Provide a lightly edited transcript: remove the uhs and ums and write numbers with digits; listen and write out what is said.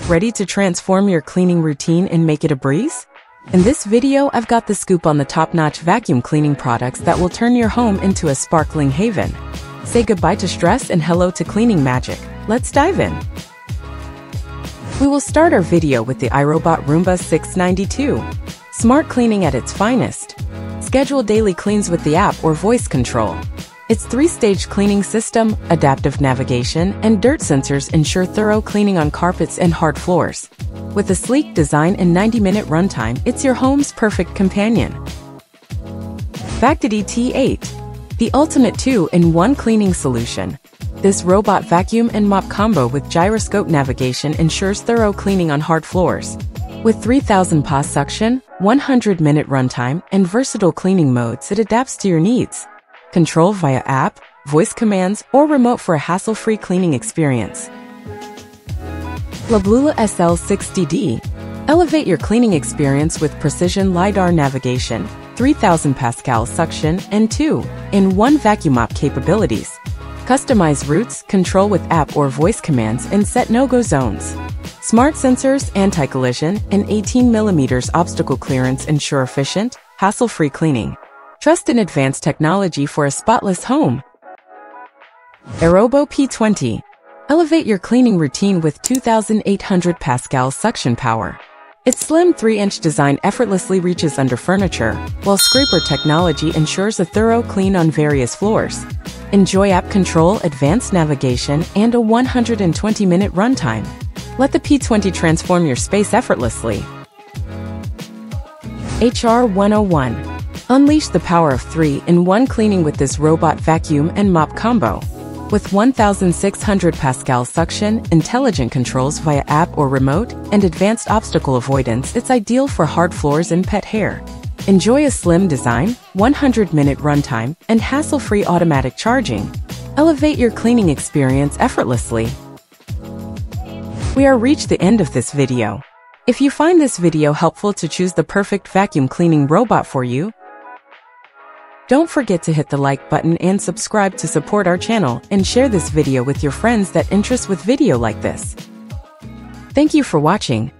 Ready to transform your cleaning routine and make it a breeze? In this video, I've got the scoop on the top-notch vacuum cleaning products that will turn your home into a sparkling haven. Say goodbye to stress and hello to cleaning magic. Let's dive in. We will start our video with the iRobot Roomba 692. Smart cleaning at its finest. Schedule daily cleans with the app or voice control. Its three-stage cleaning system, adaptive navigation, and dirt sensors ensure thorough cleaning on carpets and hard floors. With a sleek design and 90-minute runtime, it's your home's perfect companion. Vactidy T8, the ultimate 2-in-1 cleaning solution. This robot vacuum and mop combo with gyroscope navigation ensures thorough cleaning on hard floors. With 3000 PA suction, 100-minute runtime, and versatile cleaning modes, it adapts to your needs. Control via app, voice commands, or remote for a hassle-free cleaning experience. Lubluelu SL60D. Elevate your cleaning experience with precision LiDAR navigation, 3000 Pascal suction, and 2-in-1 vacuum mop capabilities. Customize routes, control with app or voice commands, and set no-go zones. Smart sensors, anti-collision, and 18mm obstacle clearance ensure efficient, hassle-free cleaning. Trust in advanced technology for a spotless home. AIRROBO P20. Elevate your cleaning routine with 2800 Pascal suction power. Its slim 3-inch design effortlessly reaches under furniture, while scraper technology ensures a thorough clean on various floors. Enjoy app control, advanced navigation, and a 120-minute runtime. Let the P20 transform your space effortlessly. HR101. Unleash the power of 3-in-1 cleaning with this robot vacuum and mop combo. With 1600 Pascal suction, intelligent controls via app or remote, and advanced obstacle avoidance, it's ideal for hard floors and pet hair. Enjoy a slim design, 100-minute runtime, and hassle-free automatic charging. Elevate your cleaning experience effortlessly. We are reached the end of this video. If you find this video helpful to choose the perfect vacuum cleaning robot for you, don't forget to hit the like button and subscribe to support our channel, and share this video with your friends that interest with video like this. Thank you for watching.